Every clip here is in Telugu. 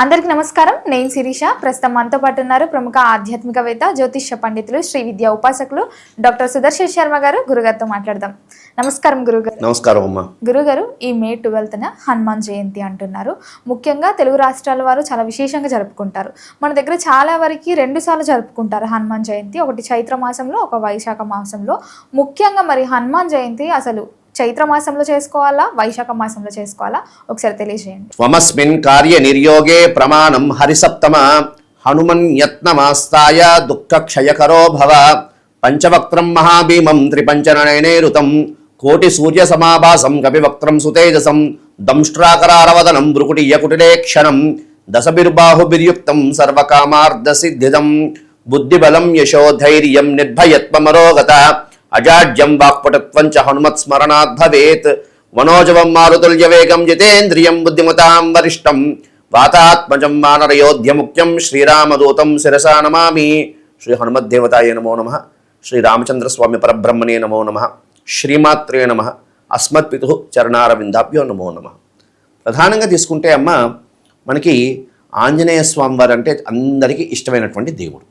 అందరికీ నమస్కారం. నేను శిరీష. ప్రస్తుతం మనతో పాటు ఉన్నారు ప్రముఖ ఆధ్యాత్మికవేత్త, జ్యోతిష్య పండితులు, శ్రీ విద్యా ఉపాసకులు డాక్టర్ సుదర్శన్ శర్మ గారు. గురుగారితో మాట్లాడదాం. నమస్కారం గురుగారు. నమస్కారం అమ్మా. గురుగారు, ఈ మే 12న హనుమాన్ జయంతి అంటున్నారు. ముఖ్యంగా తెలుగు రాష్ట్రాల వారు చాలా విశేషంగా జరుపుకుంటారు. మన దగ్గర చాలా వరకు 2 సార్లు జరుపుకుంటారు హనుమాన్ జయంతి. ఒకటి చైత్ర మాసంలో, ఒక వైశాఖ మాసంలో. ముఖ్యంగా మరి హనుమాన్ జయంతి అసలు చైత్ర మాసంలో చేసుకోవాలా, వైశాఖ మాసంలో చేసుకోవాలా, ఒకసారి తెలియజేయండి. స్వమస్మిన్ కార్య నిర్యోగే ప్రమాణం హరిసప్తమ హనుమన్యత్నమాస్తాయ దుఃఖ క్షయకరో భవ పంచవక్త్రం మహాభీమం త్రిపంచనయనైరుతం కోటి సూర్య సమాభాసం కపివక్త్రం సుతేజసం దంష్ట్రాకరారవదనం భృకుటియకుటిలేక్షణం దశభిర్బాహుభిర్యుక్తం సర్వకామార్ధసిద్ధిదం బుద్ధిబలం యశోధైర్యం నిర్భయత్వమరోగత అజాడ్యం వాక్పటుత్వం చ హనుమత్ స్మరణాత్ భవేత్ మనోజవం మారుతుల్యవేగం జితేంద్రియం బుద్ధిమతాం వరిష్టం వాతాత్మజం వానరయోధ్యముఖ్యం శ్రీరామదూతం శిరసా నమామి. శ్రీ హనుమద్దేవతాయ నమో నమః. శ్రీ రామచంద్రస్వామి పరబ్రహ్మణే నమో నమః. శ్రీమాత్రే నమః. అస్మత్పితు చరణారవిందాభ్యో నమో నమః. ప్రధానంగా తీసుకుంటే అమ్మ, మనకి ఆంజనేయ స్వామి వారు అంటే అందరికీ ఇష్టమైనటువంటి దేవుడు.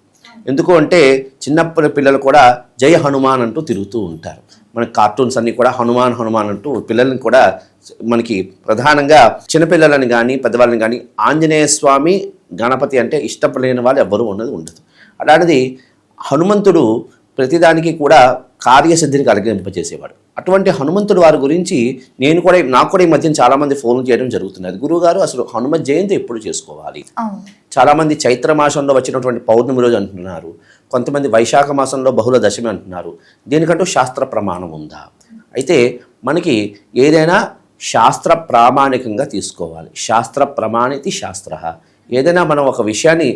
ఎందుకు అంటే చిన్నప్పటి పిల్లలు కూడా జయ హనుమాన్ అంటూ తిరుగుతూ ఉంటారు. మన కార్టూన్స్ అన్నీ కూడా హనుమాన్ హనుమాన్ అంటూ పిల్లల్ని కూడా మనకి ప్రధానంగా చిన్నపిల్లలని కానీ పెద్దవాళ్ళని కానీ ఆంజనేయ స్వామి గణపతి అంటే ఇష్టపడలేని వాళ్ళు ఎవ్వరూ ఉండదు. అలాంటిది హనుమంతుడు ప్రతిదానికి కూడా కార్యసిద్ధిని కలిగింపజేసేవాడు. అటువంటి హనుమంతుడు వారి గురించి నాకు కూడా ఈ మధ్యన చాలామంది ఫోన్లు చేయడం జరుగుతున్నది. గురువుగారు, అసలు హనుమత్ జయంతి ఎప్పుడు చేసుకోవాలి? చాలామంది చైత్ర మాసంలో వచ్చినటువంటి పౌర్ణమి రోజు అంటున్నారు, కొంతమంది వైశాఖ మాసంలో బహుళ దశమి అంటున్నారు. దీనికంటూ శాస్త్ర ప్రమాణం ఉందా? అయితే మనకి ఏదైనా శాస్త్ర ప్రామాణికంగా తీసుకోవాలి. శాస్త్ర ప్రమాణితి శాస్త్ర. ఏదైనా మనం ఒక విషయాన్ని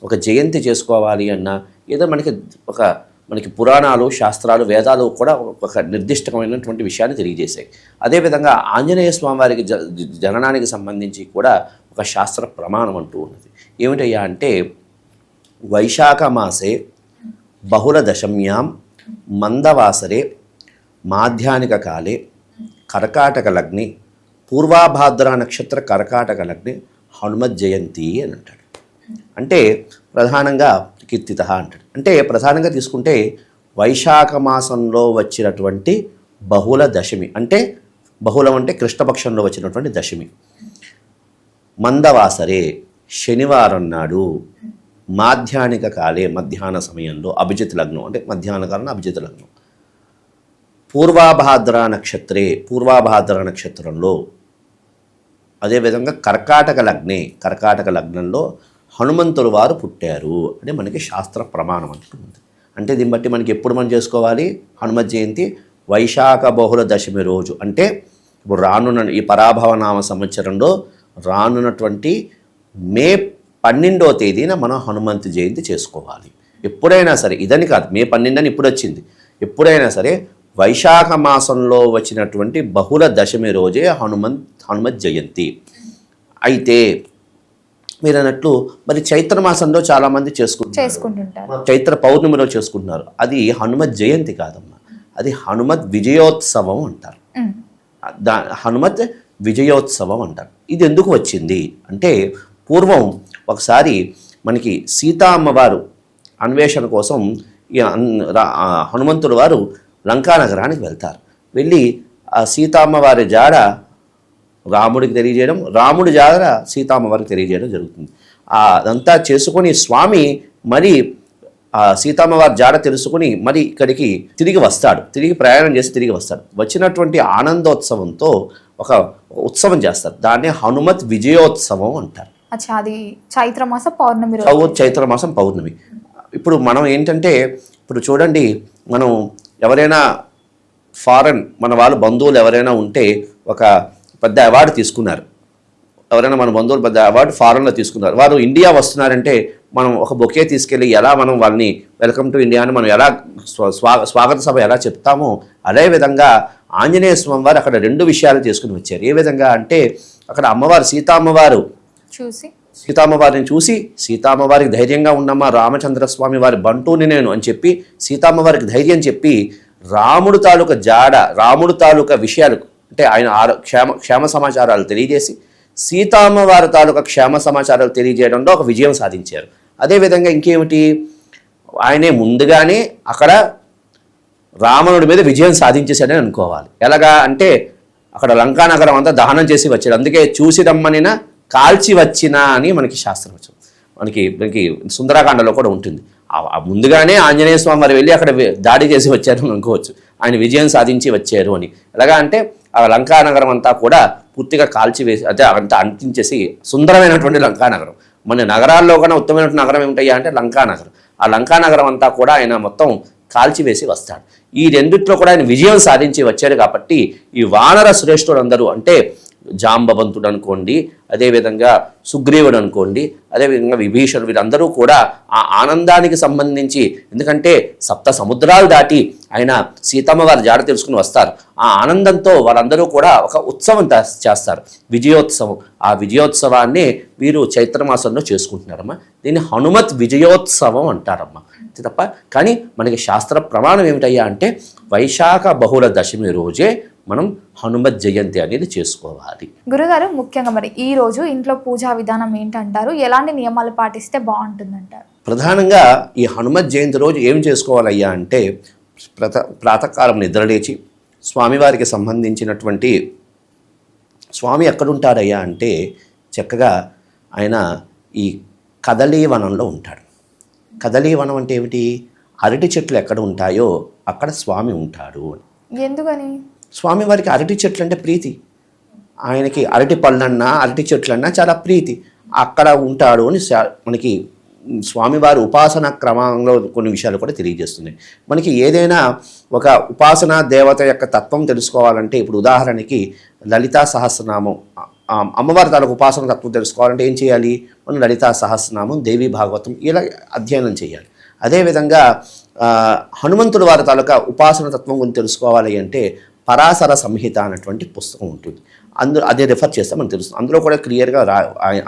ఒక జయంతి చేసుకోవాలి అన్నా, ఏదో మనకి పురాణాలు, శాస్త్రాలు, వేదాలు కూడా ఒక నిర్దిష్టమైనటువంటి విషయాన్ని తెలియజేశాయి. అదేవిధంగా ఆంజనేయ స్వామి వారికి జననానికి సంబంధించి కూడా ఒక శాస్త్ర ప్రమాణం అంటూ ఉన్నది. ఏమిటయ్యా అంటే, వైశాఖ మాసే బహుళ దశమ్యాం మందవాసరే మాధ్యానిక కాలే కర్కాటక లగ్ని పూర్వాభాద్ర నక్షత్ర కర్కాటక లగ్ని హనుమత్ జయంతి అని అంటాడు. అంటే ప్రధానంగా కీర్తిత అంటాడు. అంటే ప్రధానంగా తీసుకుంటే వైశాఖ మాసంలో వచ్చినటువంటి బహుళ దశమి, అంటే బహుళం అంటే కృష్ణపక్షంలో వచ్చినటువంటి దశమి, మందవాసరే శనివారం నాడు, మాధ్యానిక కాలే మధ్యాహ్న సమయంలో, అభిజిత్ లగ్నం అంటే మధ్యాహ్న కాలం అభిజిత్ లగ్నం, పూర్వాభాద్ర నక్షత్రంలో, అదేవిధంగా కర్కాటక లగ్నంలో హనుమంతుడు వారు పుట్టారు అని మనకి శాస్త్ర ప్రమాణం అంటుంది. అంటే దీన్ని బట్టి మనకి ఎప్పుడు మనం చేసుకోవాలి హనుమత్ జయంతి? వైశాఖ బహుళ దశమి రోజు, అంటే ఇప్పుడు రానున్న ఈ పరాభవ నామ సంవత్సరంలో రానున్నటువంటి మే 12వ తేదీన మనం హనుమంత్ జయంతి చేసుకోవాలి. ఎప్పుడైనా సరే, ఇదని కాదు, మే 12 అని ఇప్పుడు వచ్చింది, ఎప్పుడైనా సరే వైశాఖ మాసంలో వచ్చినటువంటి బహుళ దశమి రోజే హనుమత్ జయంతి. అయితే మీరు అన్నట్లు మరి చైత్ర మాసంలో చాలామంది చేసుకుంటుంటారు, చైత్ర పౌర్ణమిలో చేసుకుంటున్నారు. అది హనుమత్ జయంతి కాదమ్మా, అది హనుమత్ విజయోత్సవం అంటారు. హనుమత్ విజయోత్సవం అంటారు. ఇది ఎందుకు వచ్చింది అంటే, పూర్వం ఒకసారి మనకి సీతా అమ్మవారు అన్వేషణ కోసం హనుమంతుడు వారు లంకా నగరానికి వెళ్తారు. వెళ్ళి ఆ సీతామ్మవారి జాడ రాముడికి తెలియజేయడం, రాముడి జాడ సీతామ్మవారికి తెలియజేయడం జరుగుతుంది. అదంతా చేసుకొని స్వామి మరి సీతామ్మవారి జాడ తెలుసుకుని మరి ఇక్కడికి తిరిగి ప్రయాణం చేసి తిరిగి వస్తాడు. వచ్చినటువంటి ఆనందోత్సవంతో ఒక ఉత్సవం చేస్తారు. దాన్నే హనుమత్ విజయోత్సవం అంటారు. అది చైత్రమాసం పౌర్ణమి. ఇప్పుడు మనం ఏంటంటే, ఇప్పుడు చూడండి, మనం ఎవరైనా ఫారెన్ మన వాళ్ళు బంధువులు ఎవరైనా ఉంటే ఒక పెద్ద అవార్డు తీసుకున్నారు, ఎవరైనా మన బంధువులు పెద్ద అవార్డు ఫారెన్లో తీసుకున్నారు, వారు ఇండియా వస్తున్నారంటే మనం ఒక బొకే తీసుకెళ్ళి ఎలా మనం వాళ్ళని వెల్కమ్ టు ఇండియా అని మనం ఎలా స్వాగత సభ ఎలా చెప్తామో, అదేవిధంగా ఆంజనేయ స్వామి వారు అక్కడ 2 విషయాలు చేసుకుని వచ్చారు. ఏ విధంగా అంటే, అక్కడ అమ్మవారు సీతామ్మవారిని చూసి సీతామ్మవారికి ధైర్యంగా ఉన్నమ్మా, రామచంద్రస్వామి వారి బంటూని నేను అని చెప్పి సీతామ్మవారికి ధైర్యం చెప్పి రాముడు తాలూకా విషయాలు అంటే ఆయన క్షేమ సమాచారాలు తెలియజేసి సీతామ్మవారి తాలూకా క్షేమ సమాచారాలు తెలియజేయడంలో ఒక విజయం సాధించారు. అదేవిధంగా ఇంకేమిటి, ఆయనే ముందుగానే అక్కడ రావణుడి మీద విజయం సాధించేశాడని అనుకోవాలి. ఎలాగా అంటే అక్కడ లంకానగరం అంతా దహనం చేసి వచ్చాడు. అందుకే చూసి రమ్మనిన కాల్చి వచ్చినా అని మనకి శాస్త్రం వచ్చింది. మనకి సుందరాకాండలో కూడా ఉంటుంది. ముందుగానే ఆంజనేయ స్వామి వారు వెళ్ళి అక్కడ దాడి చేసి వచ్చారు అని అనుకోవచ్చు. ఆయన విజయం సాధించి వచ్చారు అని. ఎలాగా అంటే ఆ లంకానగరం అంతా కూడా పూర్తిగా కాల్చివేసి అదే అంతా అంటించేసి సుందరమైనటువంటి లంకానగరం. మన నగరాల్లో కన్నా ఉత్తమమైనటువంటి నగరం ఏమిటయ్యా అంటే లంకానగరం. ఆ లంకానగరం అంతా కూడా ఆయన మొత్తం కాల్చివేసి వస్తాడు. ఈ రెండిట్లో కూడా ఆయన విజయం సాధించి వచ్చాడు. కాబట్టి ఈ వానర శ్రేష్ఠుడు అందరూ అంటే జాంబవంతుడు అనుకోండి, అదేవిధంగా సుగ్రీవుడు అనుకోండి, అదేవిధంగా విభీషణుడు, వీరందరూ కూడా ఆ ఆనందానికి సంబంధించి, ఎందుకంటే సప్త సముద్రాలు దాటి ఆయన సీతమ్మ వారి జాడ తెలుసుకుని వస్తారు. ఆ ఆనందంతో వాళ్ళందరూ కూడా ఒక ఉత్సవం చేస్తారు, విజయోత్సవం. ఆ విజయోత్సవాన్ని వీరు చైత్రమాసంలో చేసుకుంటున్నారమ్మా. దీన్ని హనుమత్ విజయోత్సవం అంటారమ్మా. తప్ప కానీ మనకి శాస్త్ర ప్రమాణం ఏమిటయ్యా అంటే వైశాఖ బహుళ దశమి రోజే మనం హనుమత్ జయంతి అనేది చేసుకోవాలి. గురుగారు, ముఖ్యంగా మరి ఈ రోజు ఇంట్లో పూజా విధానం ఏంటంటారు? ఎలాంటి నియమాలు పాటిస్తే బాగుంటుందంటారు? ప్రధానంగా ఈ హనుమత్ జయంతి రోజు ఏం చేసుకోవాలయ్యా అంటే ప్రాతకాలం నిద్రలేచి స్వామివారికి సంబంధించినటువంటి స్వామి ఎక్కడుంటారయ్యా అంటే చక్కగా ఆయన ఈ కదలీవనంలో ఉంటాడు. కదలీవనం అంటే ఏమిటి? అరటి చెట్లు ఎక్కడ ఉంటాయో అక్కడ స్వామి ఉంటాడు అని. ఎందుకని? స్వామివారికి అరటి చెట్లు అంటే ప్రీతి. ఆయనకి అరటి పళ్ళన్నా అరటి చెట్లన్నా చాలా ప్రీతి. అక్కడ ఉంటాడు అని మనకి స్వామివారి ఉపాసన క్రమంలో కొన్ని విషయాలు కూడా తెలియజేస్తున్నాయి. మనకి ఏదైనా ఒక ఉపాసనా దేవత యొక్క తత్వం తెలుసుకోవాలంటే, ఇప్పుడు ఉదాహరణకి లలితా సహస్రనామం, అమ్మవారి తాలూకు ఉపాసన తత్వం తెలుసుకోవాలంటే ఏం చేయాలి? మనం లలితా సహస్రనామం, దేవీ భాగవతం ఇలా అధ్యయనం చేయాలి. అదేవిధంగా హనుమంతుడు వారి తాలూకా ఉపాసన తత్వం గురించి తెలుసుకోవాలి అంటే పరాశర సంహిత అనేటువంటి పుస్తకం ఉంటుంది. అదే రిఫర్ చేస్తే మనకు తెలుస్తుంది. అందులో కూడా క్లియర్గా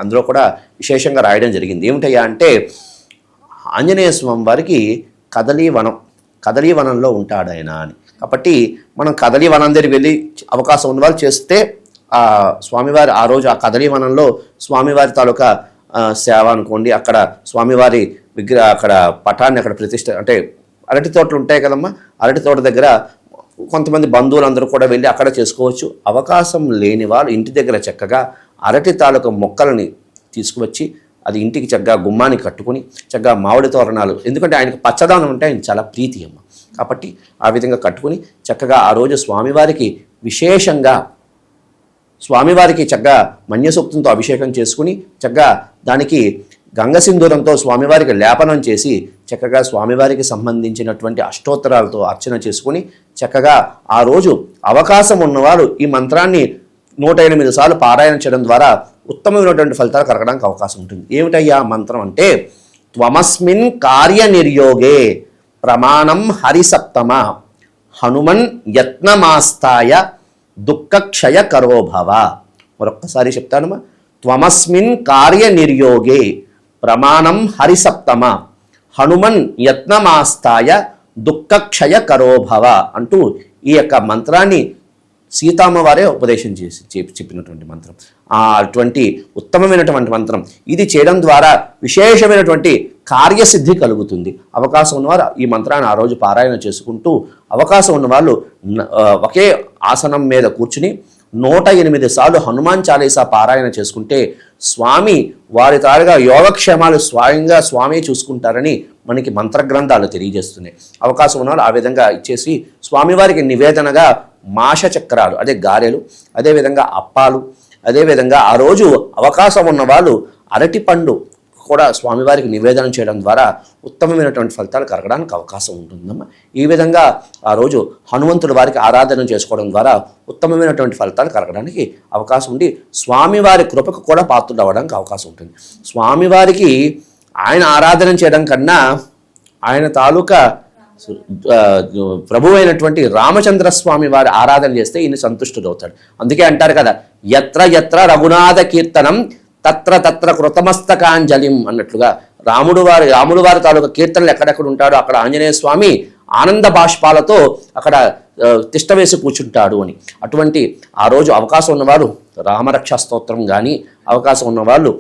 అందులో కూడా విశేషంగా రాయడం జరిగింది. ఏమిటయ్యా అంటే ఆంజనేయ స్వామి వారికి కదలీవనంలో ఉంటాడు ఆయన అని. కాబట్టి మనం కదలీవనం దగ్గరికి వెళ్ళి అవకాశం ఉన్న వాళ్ళు చేస్తే ఆ స్వామివారి ఆ రోజు ఆ కదలీవనంలో స్వామివారి తాలూకా సేవ అనుకోండి, అక్కడ స్వామివారి అక్కడ పటాన్ని అక్కడ ప్రతిష్ట అంటే అరటి తోటలు ఉంటాయి కదమ్మా, అరటి తోట దగ్గర కొంతమంది బంధువులందరూ కూడా వెళ్ళి అక్కడ చేసుకోవచ్చు. అవకాశం లేని వాళ్ళు ఇంటి దగ్గర చక్కగా అరటి తాలూకా మొక్కలని తీసుకువచ్చి అది ఇంటికి చక్కగా గుమ్మానికి కట్టుకుని చక్కగా మామిడి తోరణాలు, ఎందుకంటే ఆయనకు పచ్చదనం అంటే ఆయన చాలా ప్రీతి అమ్మ. కాబట్టి ఆ విధంగా కట్టుకుని చక్కగా ఆ రోజు స్వామివారికి విశేషంగా స్వామివారికి చక్కగా మన్యసూక్తంతో అభిషేకం చేసుకుని చక్కగా దానికి గంగసింధూరంతో స్వామివారికి లేపనం చేసి చక్కగా స్వామివారికి సంబంధించినటువంటి అష్టోత్తరాలతో అర్చన చేసుకుని చక్కగా ఆ రోజు అవకాశం ఉన్నవారు ఈ మంత్రాన్ని 108 సార్లు పారాయణ చేయడం ద్వారా ఉత్తమమైనటువంటి ఫలితాలు కలగడానికి అవకాశం ఉంటుంది. ఏమిటయ్యా మంత్రం అంటే త్వమస్మిన్ కార్యనిర్యోగే ప్రమాణం హరిసప్తమ హనుమన్ యత్నమాస్తాయ దుఃఖక్షయ కరోభవ. మరొక్కసారి చెప్తానమ్మా. త్వమస్మిన్ కార్యనిర్యోగే ప్రమాణం హరిసప్తమ హనుమన్ యత్నమాస్తాయ దుఃఖక్షయ కరోభవ అంటూ ఈ యొక్క మంత్రాన్ని సీతామ్మవారే ఉపదేశం చెప్పినటువంటి మంత్రం. అటువంటి ఉత్తమమైనటువంటి మంత్రం ఇది చేయడం ద్వారా విశేషమైనటువంటి కార్యసిద్ధి కలుగుతుంది. అవకాశం ఉన్నవారు ఈ మంత్రాన్ని ఆ రోజు పారాయణ చేసుకుంటూ, అవకాశం ఉన్నవాళ్ళు ఒకే ఆసనం మీద కూర్చుని 108 సార్లు హనుమాన్ చాలీసా పారాయణ చేసుకుంటే స్వామి వారి తారుగా యోగక్షేమాలు స్వయంగా స్వామి చూసుకుంటారని మనకి మంత్రగ్రంథాలు తెలియజేస్తున్నాయి. అవకాశం ఉన్నవాళ్ళు ఆ విధంగా ఇచ్చేసి స్వామివారికి నివేదనగా మాష చక్రాలు, అదే గారెలు, అదేవిధంగా అప్పాలు, అదేవిధంగా ఆ రోజు అవకాశం ఉన్న వాళ్ళు అరటిపండు కూడా స్వామివారికి నివేదన చేయడం ద్వారా ఉత్తమమైనటువంటి ఫలితాలు కలగడానికి అవకాశం ఉంటుందమ్మా. ఈ విధంగా ఆ రోజు హనుమంతుడి వారికి ఆరాధన చేసుకోవడం ద్వారా ఉత్తమమైనటువంటి ఫలితాలు కలగడానికి అవకాశం ఉండి స్వామివారి కృపకు కూడా పాత్రుడు అవ్వడానికి అవకాశం ఉంటుంది. స్వామివారికి ఆయన ఆరాధన చేయడం కన్నా ఆయన తాలూకా ప్రభు అయినటువంటి రామచంద్ర స్వామి వారి ఆరాధన చేస్తే ఈయన సంతుష్టుడు అవుతాడు. అందుకే అంటారు కదా, యత్ర యత్ర రఘునాథ కీర్తనం తత్ర తత్ర కృతమస్తకాంజలిం అన్నట్లుగా రాముడు వారి తాలూకా కీర్తనలు ఎక్కడెక్కడ ఉంటాడో అక్కడ ఆంజనేయ స్వామి ఆనంద బాష్పాలతో అక్కడ తిష్ట వేసి కూర్చుంటాడు అని. అటువంటి ఆ రోజు అవకాశం ఉన్నవారు రామరక్ష స్తోత్రం కానీ, అవకాశం ఉన్నవాళ్ళు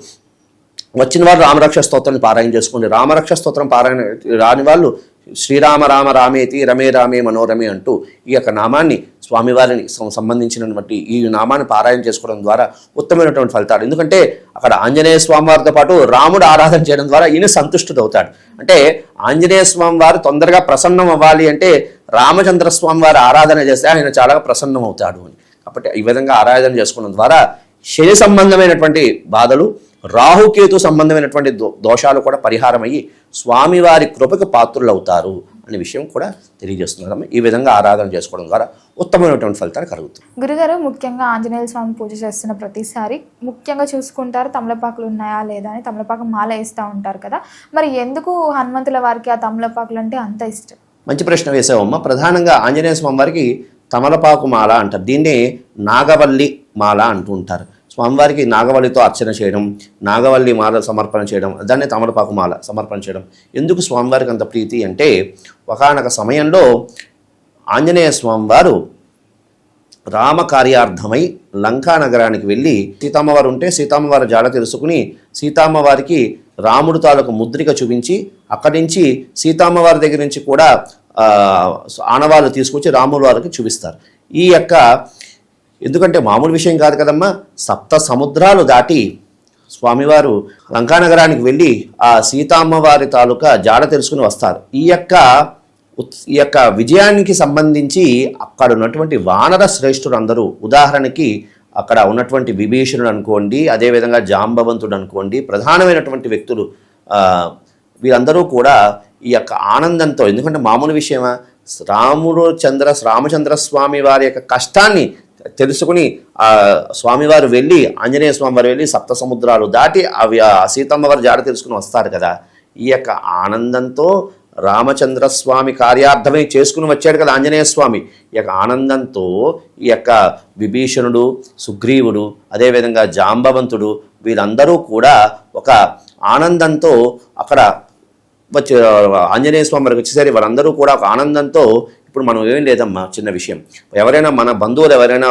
వచ్చిన వారు రామరక్ష స్తోత్రాన్ని పారాయణ చేసుకోండి. రామరక్ష స్తోత్రం పారాయణ రాని వాళ్ళు శ్రీరామ రామ రామేతి రమే రామే మనోరమే అంటూ ఈ యొక్క నామాన్ని స్వామివారిని సంబంధించినటువంటి ఈ నామాన్ని పారాయణ చేసుకోవడం ద్వారా ఉత్తమమైనటువంటి ఫలితాలు. ఎందుకంటే అక్కడ ఆంజనేయ స్వామి వారితో పాటు రాముడు ఆరాధన చేయడం ద్వారా ఈయన సంతుష్టుడు అవుతాడు. అంటే ఆంజనేయ స్వామి వారు తొందరగా ప్రసన్నం అవ్వాలి అంటే రామచంద్ర స్వామి వారి ఆరాధన చేస్తే ఆయన చాలా ప్రసన్నం అవుతాడు అని. కాబట్టి ఈ విధంగా ఆరాధన చేసుకోవడం ద్వారా శని సంబంధమైనటువంటి బాధలు, రాహుకేతు సంబంధమైనటువంటి దోషాలు కూడా పరిహారం అయ్యి స్వామివారి కృపకు పాత్రులు అవుతారు అనే విషయం కూడా తెలియజేస్తున్నారమ్మ. ఈ విధంగా ఆరాధన చేసుకోవడం ద్వారా ఉత్తమమైనటువంటి ఫలితాలు కలుగుతాయి. గురుగారు, ముఖ్యంగా ఆంజనేయ స్వామి పూజ చేస్తున్న ప్రతిసారి ముఖ్యంగా చూసుకుంటారు తమలపాకులు ఉన్నాయా లేదా అని. తమలపాకు మాల వేస్తూ ఉంటారు కదా, మరి ఎందుకు హనుమంతుల వారికి ఆ తమలపాకులు అంటే అంత ఇష్టం? మంచి ప్రశ్న వేసావమ్మ. ప్రధానంగా ఆంజనేయ స్వామి వారికి తమలపాకు మాల అంటారు. దీన్నే నాగవల్లి మాల అంటూ ఉంటారు. స్వామివారికి నాగవల్లితో అర్చన చేయడం, నాగవల్లి మాల సమర్పణ చేయడం, దాన్నే తమలపాకు మాల సమర్పణ చేయడం. ఎందుకు స్వామివారికి అంత ప్రీతి అంటే, ఒకానొక సమయంలో ఆంజనేయ స్వామివారు రామ కార్యార్థమై లంకా నగరానికి వెళ్ళి సీతమ్మవారు ఉంటే సీతమ్మవారి జాడ తెలుసుకుని సీతమ్మవారికి రాముడు తాలూకు ముద్రిక చూపించి అక్కడి నుంచి సీతమ్మవారి దగ్గర నుంచి కూడా ఆనవాళ్ళు తీసుకొచ్చి రాముల వారికి చూపిస్తారు. ఈ యొక్క ఎందుకంటే మామూలు విషయం కాదు కదమ్మా, 7 సముద్రాలు దాటి స్వామివారు లంకానగరానికి వెళ్ళి ఆ సీతమ్మవారి తాలూకా జాడ తెలుసుకుని వస్తారు. ఈ యొక్క విజయానికి సంబంధించి అక్కడ ఉన్నటువంటి వానర శ్రేష్ఠులందరూ, ఉదాహరణకి అక్కడ ఉన్నటువంటి విభీషణుడు అనుకోండి, అదేవిధంగా జాంబవంతుడు అనుకోండి, ప్రధానమైనటువంటి వ్యక్తులు వీరందరూ కూడా ఈ యొక్క ఆనందంతో, ఎందుకంటే మామూలు విషయమా, రామచంద్ర స్వామి వారి యొక్క కష్టాన్ని తెలుసుకుని ఆ స్వామివారు వెళ్ళి, ఆంజనేయ స్వామివారు వెళ్ళి 7 సముద్రాలు దాటి అవి ఆ సీతమ్మవారి జాడ తెలుసుకుని వస్తారు కదా. ఈ యొక్క ఆనందంతో రామచంద్ర స్వామి కార్యార్థమై చేసుకుని వచ్చాడు కదా ఆంజనేయ స్వామి. ఈ యొక్క ఆనందంతో ఈ యొక్క విభీషణుడు, సుగ్రీవుడు, అదేవిధంగా జాంబవంతుడు వీళ్ళందరూ కూడా ఒక ఆనందంతో అక్కడ వచ్చి ఆంజనేయ స్వామి వారికి వచ్చేసరి వాళ్ళందరూ కూడా ఒక ఆనందంతో, ఇప్పుడు మనం ఏం లేదమ్మా, చిన్న విషయం, ఎవరైనా మన బంధువులు ఎవరైనా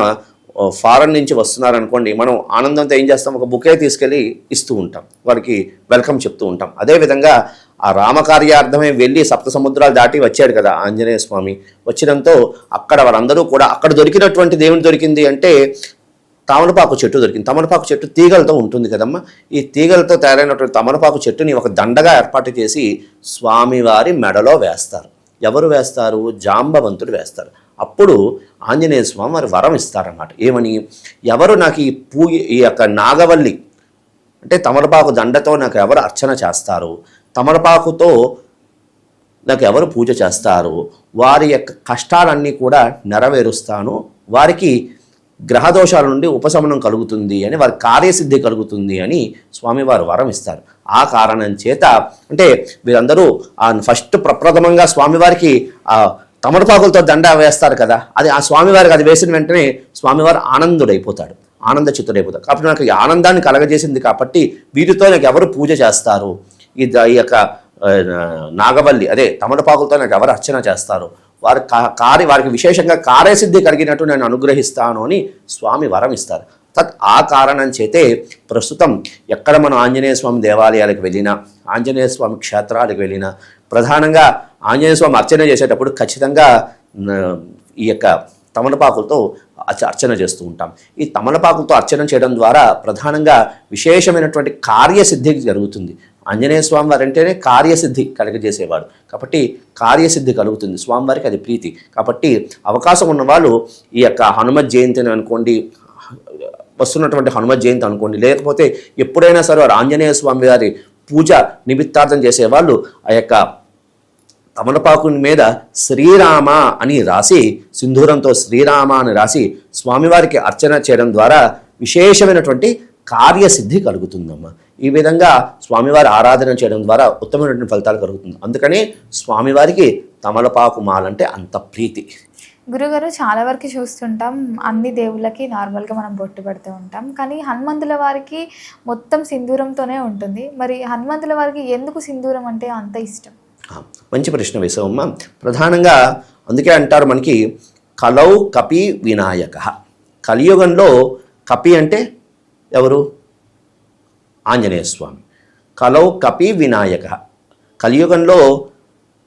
ఫారెన్ నుంచి వస్తున్నారనుకోండి, మనం ఆనందంతో ఏం చేస్తాం, ఒక బుకే తీసుకెళ్ళి ఇస్తూ ఉంటాం, వారికి వెల్కమ్ చెప్తూ ఉంటాం. అదేవిధంగా ఆ రామకార్యార్థమే వెళ్ళి 7 సముద్రాలు దాటి వచ్చాడు కదా ఆంజనేయ స్వామి. వచ్చినంతో అక్కడ వాళ్ళందరూ కూడా అక్కడ దొరికినటువంటి దేవుని దొరికింది అంటే తమలపాకు చెట్టు దొరికింది. తమలపాకు చెట్టు తీగలతో ఉంటుంది కదమ్మా. ఈ తీగలతో తయారైనటువంటి తమలపాకు చెట్టుని ఒక దండగా ఏర్పాటు చేసి స్వామివారి మెడలో వేస్తారు. ఎవరు వేస్తారు? జాంబవంతుడు వేస్తారు. అప్పుడు ఆంజనేయ స్వామి వారి వరం ఇస్తారన్నమాట. ఏమని? ఎవరు నాకు ఈ యొక్క నాగవల్లి అంటే తమలపాకు దండతో నాకు ఎవరు అర్చన చేస్తారు, తమలపాకుతో నాకు ఎవరు పూజ చేస్తారు, వారి యొక్క కష్టాలన్నీ కూడా నెరవేరుస్తాను, వారికి గ్రహదోషాల నుండి ఉపశమనం కలుగుతుంది అని, వారి కార్యసిద్ధి కలుగుతుంది అని స్వామివారు వరం ఇస్తారు. ఆ కారణం చేత అంటే వీరందరూ ఫస్ట్ ప్రప్రథమంగా స్వామివారికి ఆ తమలపాకులతో దండ వేస్తారు కదా, అది ఆ స్వామివారికి అది వేసిన వెంటనే స్వామివారు ఆనందుడైపోతాడు, ఆనంద చిత్తుడైపోతాడు. కాబట్టి నాకు ఈ ఆనందాన్ని కలగజేసింది కాబట్టి వీరితో నాకు ఎవరు పూజ చేస్తారు, ఈ యొక్క నాగవల్లి అదే తమలపాకులతో నాకు ఎవరు అర్చన చేస్తారు, వారికి విశేషంగా కార్యసిద్ధి కలిగినట్టు నేను అనుగ్రహిస్తాను అని స్వామి వరం ఇస్తారు. ఆ కారణం చేతే ప్రస్తుతం ఎక్కడ మనం ఆంజనేయ స్వామి దేవాలయాలకు వెళ్ళినా, ఆంజనేయ స్వామి క్షేత్రాలకు వెళ్ళినా ప్రధానంగా ఆంజనేయ స్వామి అర్చన చేసేటప్పుడు ఖచ్చితంగా ఈ యొక్క తమలపాకులతో అర్చన చేస్తూ ఉంటాం. ఈ తమలపాకులతో అర్చన చేయడం ద్వారా ప్రధానంగా విశేషమైనటువంటి కార్యసిద్ధి జరుగుతుంది. ఆంజనేయ స్వామి వారు అంటేనే కార్యసిద్ధి కలగజేసేవాడు కాబట్టి కార్యసిద్ధి కలుగుతుంది, స్వామివారికి అది ప్రీతి. కాబట్టి అవకాశం ఉన్నవాళ్ళు ఈ యొక్క హనుమత్ జయంతిని అనుకోండి, వస్తున్నటువంటి హనుమత్ జయంతి అనుకోండి, లేకపోతే ఎప్పుడైనా సరే వారు ఆంజనేయ స్వామి వారి పూజ నిమిత్తార్థం చేసేవాళ్ళు ఆ యొక్క తమలపాకు మీద శ్రీరామ అని రాసి, సింధూరంతో శ్రీరామ అని రాసి స్వామివారికి అర్చన చేయడం ద్వారా విశేషమైనటువంటి కార్యసిద్ధి కలుగుతుందమ్మా. ఈ విధంగా స్వామివారి ఆరాధన చేయడం ద్వారా ఉత్తమమైనటువంటి ఫలితాలు కలుగుతుంది. అందుకనే స్వామివారికి తమలపాకు మాలంటే అంత ప్రీతి. గురుగారు, చాలా వరకు చూస్తుంటాం అన్ని దేవుళ్ళకి నార్మల్గా మనం బొట్టు పెడుతూ ఉంటాం, కానీ హనుమంతుల వారికి మొత్తం సింధూరంతోనే ఉంటుంది. మరి హనుమంతుల వారికి ఎందుకు సింధూరం అంటే అంత ఇష్టం? మంచి ప్రశ్న వేసావమ్మా. ప్రధానంగా అందుకే అంటారు మనకి కలౌ కపి వినాయక. కలియుగంలో కపి అంటే ఎవరు? ఆంజనేయ స్వామి. కలౌ కపి వినాయక. కలియుగంలో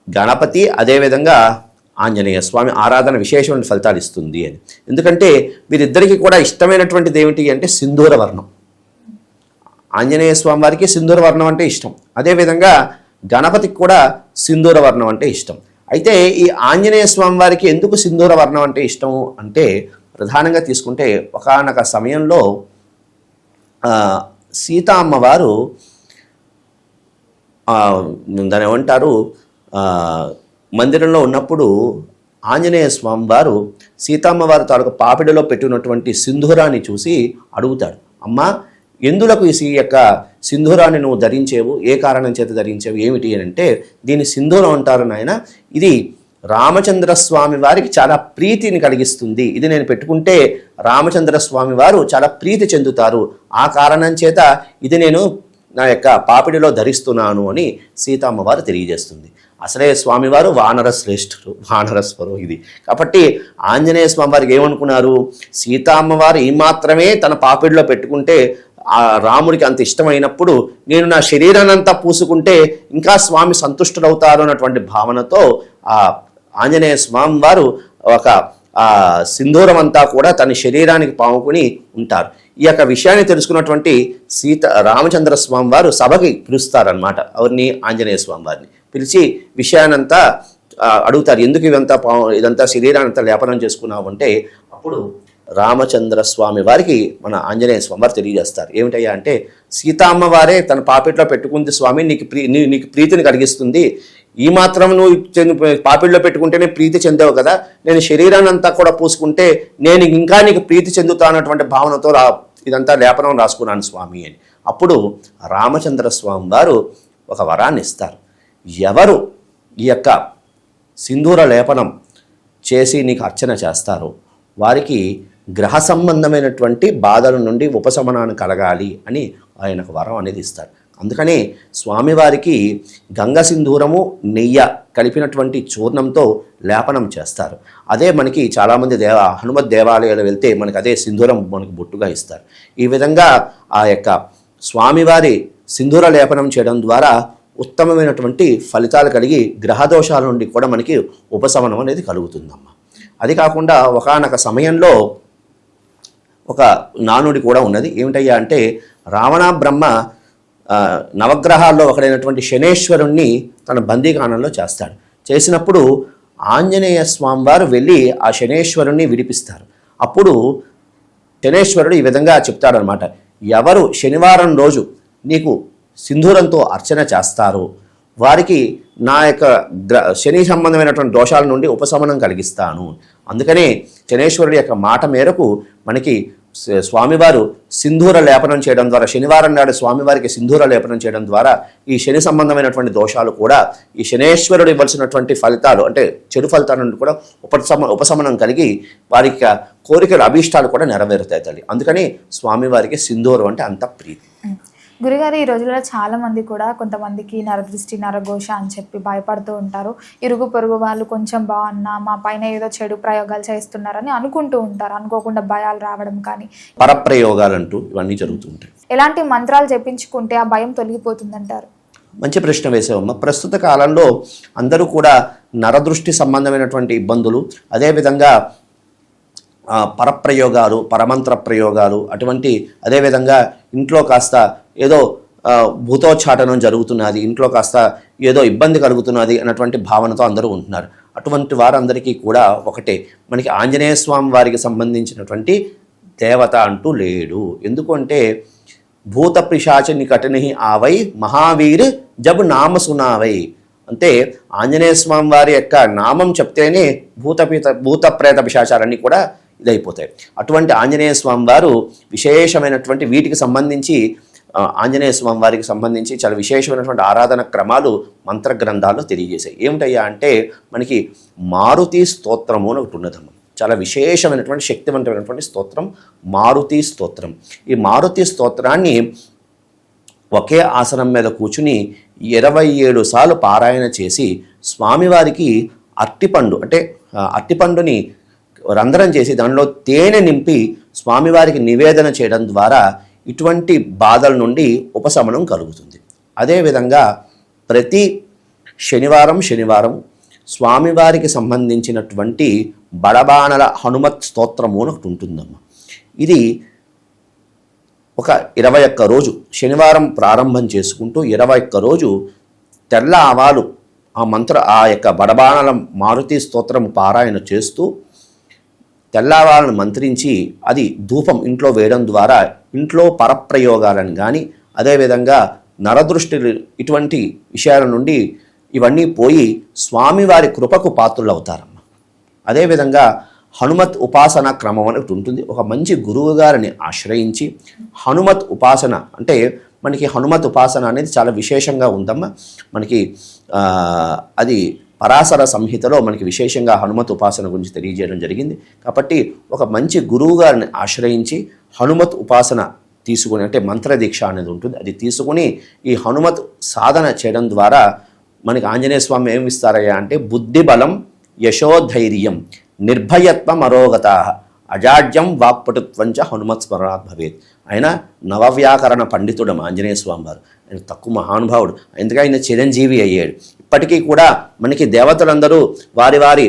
గణపతి, అదేవిధంగా ఆంజనేయ స్వామి ఆరాధన విశేషమైన ఫలితాలు ఇస్తుంది అని. ఎందుకంటే వీరిద్దరికీ కూడా ఇష్టమైనటువంటిది ఏమిటి అంటే సింధూర వర్ణం. ఆంజనేయ స్వామి వారికి సింధూర వర్ణం అంటే ఇష్టం, అదేవిధంగా గణపతికి కూడా సింధూర వర్ణం అంటే ఇష్టం. అయితే ఈ ఆంజనేయ స్వామి వారికి ఎందుకు సింధూర వర్ణం అంటే ఇష్టం అంటే ప్రధానంగా తీసుకుంటే ఒకానొక సమయంలో సీతా అమ్మవారు దాని ఏమంటారు మందిరంలో ఉన్నప్పుడు ఆంజనేయ స్వామి వారు సీతమ్మవారి తాలూకు పాపిడిలో పెట్టినటువంటి సింధూరాన్ని చూసి అడుగుతాడు, అమ్మా ఎందులకు ఈ యొక్క సింధూరాన్ని నువ్వు ధరించేవు, ఏ కారణం చేత ధరించేవు, ఏమిటి అని అంటే దీని సింధూరం అంటారు నాయన, ఇది రామచంద్ర స్వామి వారికి చాలా ప్రీతిని కలిగిస్తుంది, ఇది నేను పెట్టుకుంటే రామచంద్ర స్వామి వారు చాలా ప్రీతి చెందుతారు, ఆ కారణం చేత ఇది నేను నా యొక్క పాపిడిలో ధరిస్తున్నాను అని సీతమ్మవారు తెలియజేస్తుంది. అసలే స్వామివారు వానర శ్రేష్ఠుడు, వానరస్వరు ఇది. కాబట్టి ఆంజనేయ స్వామి వారికి ఏమనుకున్నారు, సీతమ్మవారు ఈ మాత్రమే తన పాపిడిలో పెట్టుకుంటే ఆ రాముడికి అంత ఇష్టమైనప్పుడు నేను నా శరీరాన్ని అంతా పూసుకుంటే ఇంకా స్వామి సంతుష్టుడవుతారు అన్నటువంటి భావనతో ఆ ఆంజనేయ స్వామి వారు ఒక సింధూరం అంతా కూడా తన శరీరానికి పాముకుని ఉంటారు. ఈ యొక్క విషయాన్ని తెలుసుకున్నటువంటి రామచంద్ర స్వామి వారు సభకి పిలుస్తారనమాట. ఎవరిని? ఆంజనేయ స్వామి వారిని పిలిచి విషయానంతా అడుగుతారు, ఎందుకు ఇదంతా శరీరానంతా లేపనం చేసుకున్నావు అంటే అప్పుడు రామచంద్ర స్వామి వారికి మన ఆంజనేయ స్వామి వారు తెలియజేస్తారు. ఏమిటయ్యా అంటే సీతమ్మవారే తన పాపిట్లో పెట్టుకుంది స్వామి, నీకు ప్రీతిని కలిగిస్తుంది, ఈ మాత్రం నువ్వు పాపిడిలో పెట్టుకుంటేనే ప్రీతి చెందావు కదా, నేను శరీరాన్ని అంతా కూడా పూసుకుంటే నేను ఇంకా నీకు ప్రీతి చెందుతానటువంటి భావనతో ఇదంతా లేపనం రాసుకున్నాను స్వామి అని. అప్పుడు రామచంద్ర స్వామి వారు ఒక వరాన్ని ఇస్తారు, ఎవరు ఈ యొక్క సింధూర లేపనం చేసి నీకు అర్చన చేస్తారో వారికి గ్రహ సంబంధమైనటువంటి బాధల నుండి ఉపశమనాన్ని కలగాలి అని ఆయనకు వరం అనేది ఇస్తాడు. అందుకనే స్వామివారికి గంగ సింధూరము నెయ్యి కలిపినటువంటి చూర్ణంతో లేపనం చేస్తారు. అదే మనకి చాలామంది హనుమత్ దేవాలయాలు వెళ్తే మనకి అదే సింధూరం మనకు బొట్టుగా ఇస్తారు. ఈ విధంగా ఆ యొక్క స్వామివారి సింధూర లేపనం చేయడం ద్వారా ఉత్తమమైనటువంటి ఫలితాలు కలిగి గ్రహదోషాల నుండి కూడా మనకి ఉపశమనం అనేది కలుగుతుందమ్మా. అది కాకుండా ఒకానొక సమయంలో ఒక నానుడి కూడా ఉన్నది. ఏమిటయ్యా అంటే రావణ బ్రహ్మ నవగ్రహాల్లో ఒకడైనటువంటి శనేశ్వరుణ్ణి తన బందీకాణంలో చేస్తాడు. చేసినప్పుడు ఆంజనేయ స్వామి వారు వెళ్ళి ఆ శనేశ్వరుణ్ణి విడిపిస్తారు. అప్పుడు శనేశ్వరుడు ఈ విధంగా చెప్తాడనమాట, ఎవరు శనివారం రోజు నీకు సింధూరంతో అర్చన చేస్తారో వారికి నా యొక్క శని సంబంధమైనటువంటి దోషాల నుండి ఉపశమనం కలిగిస్తాను. అందుకనే శనేశ్వరుడి యొక్క మాట మేరకు మనకి స్వామివారు సింధూర లేపనం చేయడం ద్వారా, శనివారం నాడు స్వామివారికి సింధూర లేపనం చేయడం ద్వారా ఈ శని సంబంధమైనటువంటి దోషాలు కూడా ఈ శనేశ్వరుడు ఇవ్వాల్సినటువంటి ఫలితాలు అంటే చెడు ఫలితాల నుండి కూడా ఉపశమనం కలిగి వారికి కోరికలు అభీష్టాలు కూడా నెరవేరుతాయి తల్లి. అందుకని స్వామివారికి సింధూరం అంటే అంత ప్రీతి. గురుగారు, ఈ రోజుల్లో చాలామంది కూడా కొంతమందికి నరదృష్టి నరఘోష అని చెప్పి భయపడుతూ ఉంటారు. ఇరుగు పొరుగు వాళ్ళు కొంచెం బాగున్నా మా పైన ఏదో చెడు ప్రయోగాలు చేస్తున్నారని అనుకుంటూ ఉంటారు. అనుకోకుండా భయాలు రావడం కానీ పరప్రయోగాలు అంటూ ఇవన్నీ జరుగుతుంటాయి. ఎలాంటి మంత్రాలు జపించుకుంటే ఆ భయం తొలగిపోతుందంటారు? మంచి ప్రశ్న వేసావమ్మా. ప్రస్తుత కాలంలో అందరూ కూడా నరదృష్టి సంబంధమైనటువంటి ఇబ్బందులు, అదేవిధంగా పరప్రయోగాలు, పరమంత్ర ప్రయోగాలు అటువంటి, అదేవిధంగా ఇంట్లో కాస్త ఏదో భూతోచ్చాటనం జరుగుతున్నది, ఇంట్లో కాస్త ఏదో ఇబ్బంది కలుగుతున్నది అన్నటువంటి భావనతో అందరూ ఉంటున్నారు. అటువంటి వారందరికీ కూడా ఒకటే, మనకి ఆంజనేయ స్వామి వారికి సంబంధించినటువంటి దేవత అంటూ లేడు. ఎందుకంటే భూత పిశాచ నికటని ఆవై మహావీర్ జబ్ నామ సునావై అంటే ఆంజనేయ స్వామి వారి యొక్క నామం చెప్తేనే భూత ప్రేత పిశాచాలన్నీ కూడా ఇదైపోతాయి. అటువంటి ఆంజనేయ స్వామి వారు విశేషమైనటువంటి వీటికి సంబంధించి ఆంజనేయ స్వామి వారికి సంబంధించి చాలా విశేషమైనటువంటి ఆరాధన క్రమాలు మంత్ర గ్రంథాల్లో తెలియజేశాయి. ఏమిటయ్యా అంటే మనకి మారుతి స్తోత్రము అని ఒకటి ఉన్నదమ్మ. చాలా విశేషమైనటువంటి శక్తివంతమైనటువంటి స్తోత్రం మారుతి స్తోత్రం. ఈ మారుతి స్తోత్రాన్ని ఒకే ఆసనం మీద కూర్చుని 27 సార్లు పారాయణ చేసి స్వామివారికి అరటిపండు అంటే అరటిపండుని రంధ్రం చేసి దానిలో తేనె నింపి స్వామివారికి నివేదన చేయడం ద్వారా ఇటువంటి బాధల నుండి ఉపశమనం కలుగుతుంది. అదేవిధంగా ప్రతి శనివారం స్వామివారికి సంబంధించినటువంటి బడబానల హనుమత్ స్తోత్రము అని ఒకటి ఉంటుందమ్మా. ఇది ఒక 21 రోజు శనివారం ప్రారంభం చేసుకుంటూ 21 రోజు తెల్ల ఆవాలు ఆ యొక్క బడబానల మారుతి స్తోత్రం పారాయణ చేస్తూ తెల్లవాళ్ళను మంత్రించి అది ధూపం ఇంట్లో వేయడం ద్వారా ఇంట్లో పరప్రయోగాలను కానీ అదేవిధంగా నరదృష్టి ఇటువంటి విషయాల నుండి ఇవన్నీ పోయి స్వామివారి కృపకు పాత్రులు అవుతారమ్మ. అదేవిధంగా హనుమత్ ఉపాసన క్రమం అనేది ఉంటుంది. ఒక మంచి గురువు గారిని ఆశ్రయించి హనుమత్ ఉపాసన అంటే మనకి హనుమత్ ఉపాసన అనేది చాలా విశేషంగా ఉందమ్మా. మనకి అది పరాశర సంహితలో మనకి విశేషంగా హనుమత్ ఉపాసన గురించి తెలియజేయడం జరిగింది. కాబట్టి ఒక మంచి గురువు గారిని ఆశ్రయించి హనుమత్ ఉపాసన తీసుకుని అంటే మంత్రదీక్ష అనేది ఉంటుంది. అది తీసుకుని ఈ హనుమత్ సాధన చేయడం ద్వారా మనకి ఆంజనేయ స్వామి ఏమి ఇస్తారయ్యా అంటే బుద్ధి బలం యశోధైర్యం నిర్భయత్వం అరోగత అజాడ్యం వాక్పటుత్వంచ హనుమత్ స్మరణాత్ భవేత్. ఆయన నవవ్యాకరణ పండితుడు ఆంజనేయ స్వామి వారు. ఆయన తక్కువ మహానుభావుడు, ఎందుకంటే ఆయన చిరంజీవి అయ్యాడు. ఇప్పటికీ కూడా మనకి దేవతలందరూ వారి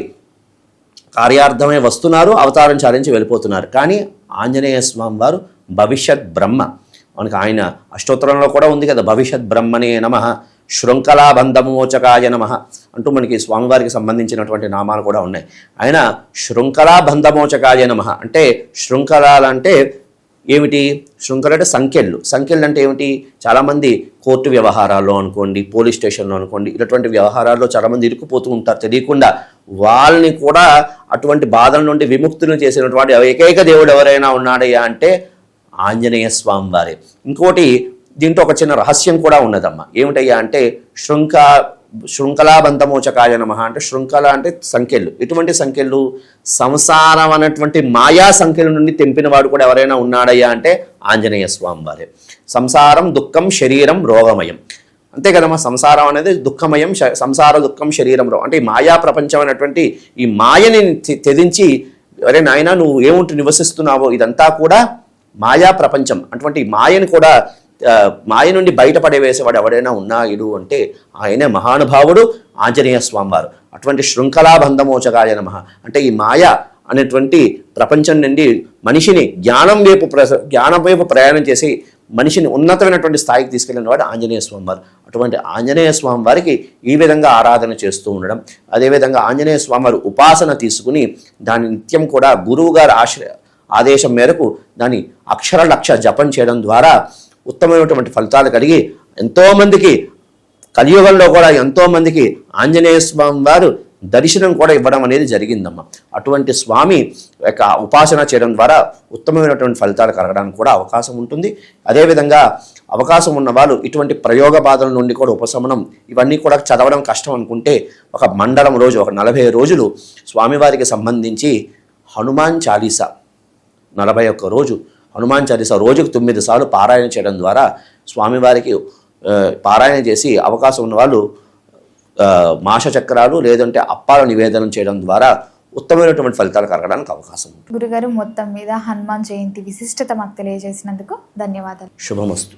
కార్యార్థమే వస్తున్నారు, అవతారం చాలించి వెళ్ళిపోతున్నారు. కానీ ఆంజనేయ స్వామి వారు భవిష్యత్ బ్రహ్మ. మనకి ఆయన అష్టోత్తరంలో కూడా ఉంది కదా, భవిష్యత్ బ్రహ్మనే నమః శృంఖలాబంధమోచకాయ నమః అంటూ మనకి స్వామివారికి సంబంధించినటువంటి నామాలు కూడా ఉన్నాయి. ఆయన శృంఖలాబంధమోచకాయ నమః అంటే శృంఖలాలు అంటే ఏమిటి? శృంఖల అంటే సంఖ్యలు అంటే ఏమిటి? చాలామంది కోర్టు వ్యవహారాల్లో అనుకోండి, పోలీస్ స్టేషన్లో అనుకోండి, ఇటువంటి వ్యవహారాల్లో చాలామంది ఇరుక్కుపోతూ ఉంటారు తెలియకుండా. వాళ్ళని కూడా అటువంటి బాధల నుండి విముక్తులు చేసినటువంటి ఏకైక దేవుడు ఎవరైనా ఉన్నాడయ్యా అంటే ఆంజనేయ స్వామి వారే. ఇంకోటి దీంట్లో ఒక చిన్న రహస్యం కూడా ఉన్నదమ్మా. ఏమిటయ్యా అంటే శృంఖలాబంధమోచకాయ నమః అంటే శృంఖల అంటే సంఖ్యలు. ఎటువంటి సంఖ్యలు? సంసారం అనేటువంటి మాయా సంఖ్యల నుండి తెంపినవాడు కూడా ఎవరైనా ఉన్నాడయ్యా అంటే ఆంజనేయ స్వామి వారే. సంసారం దుఃఖం శరీరం రోగమయం, అంతే కదమ్మా. సంసారం అనేది దుఃఖమయం, సంసార దుఃఖం శరీరం రోగం అంటే ఈ మాయా ప్రపంచం అనేటువంటి ఈ మాయని తెదించి అరే నాయన నువ్వు ఏముంటూ నివసిస్తున్నావో ఇదంతా కూడా మాయా ప్రపంచం, అటువంటి మాయని కూడా మాయ నుండి బయటపడవేసేవాడు ఎవరైనా ఉన్నాయుడు అంటే ఆయనే మహానుభావుడు ఆంజనేయ స్వామి వారు. అటువంటి శృంఖలాబంధమోచకాయ నమః అంటే ఈ మాయ అనేటువంటి ప్రపంచం నుండి మనిషిని జ్ఞానం వైపు ప్రయాణం చేసి మనిషిని ఉన్నతమైనటువంటి స్థాయికి తీసుకెళ్ళిన వాడు ఆంజనేయ స్వామి వారు. అటువంటి ఆంజనేయ స్వామి వారికి ఈ విధంగా ఆరాధన చేస్తూ ఉండడం, అదేవిధంగా ఆంజనేయ స్వామి వారు ఉపాసన తీసుకుని దాని నిత్యం కూడా గురువు గారి ఆదేశం మేరకు దాని అక్షర లక్ష జపం చేయడం ద్వారా ఉత్తమమైనటువంటి ఫలితాలు కలిగి ఎంతోమందికి కలియుగంలో కూడా ఎంతోమందికి ఆంజనేయ స్వామి వారు దర్శనం కూడా ఇవ్వడం అనేది జరిగిందమ్మా. అటువంటి స్వామి యొక్క ఉపాసన చేయడం ద్వారా ఉత్తమమైనటువంటి ఫలితాలు కలగడానికి కూడా అవకాశం ఉంటుంది. అదేవిధంగా అవకాశం ఉన్న వాళ్ళు ఇటువంటి ప్రయోగ బాధల నుండి కూడా ఉపశమనం ఇవన్నీ కూడా చదవడం కష్టం అనుకుంటే ఒక మండలం రోజు ఒక 40 రోజులు స్వామివారికి సంబంధించి హనుమాన్ చాలీసా 41 రోజు హనుమాన్ చాలీసా రోజుకు 9 సార్లు పారాయణ చేయడం ద్వారా స్వామివారికి పారాయణ చేసి అవకాశం ఉన్న వాళ్ళు మాష చక్రాలు లేదంటే అప్పాల నివేదనం చేయడం ద్వారా ఉత్తమమైనటువంటి ఫలితాలు కలగడానికి అవకాశం ఉంటుంది. గురుగారు మొత్తం మీద హనుమాన్ జయంతి విశిష్టత మాకు తెలియజేసినందుకు ధన్యవాదాలు. శుభమస్తు.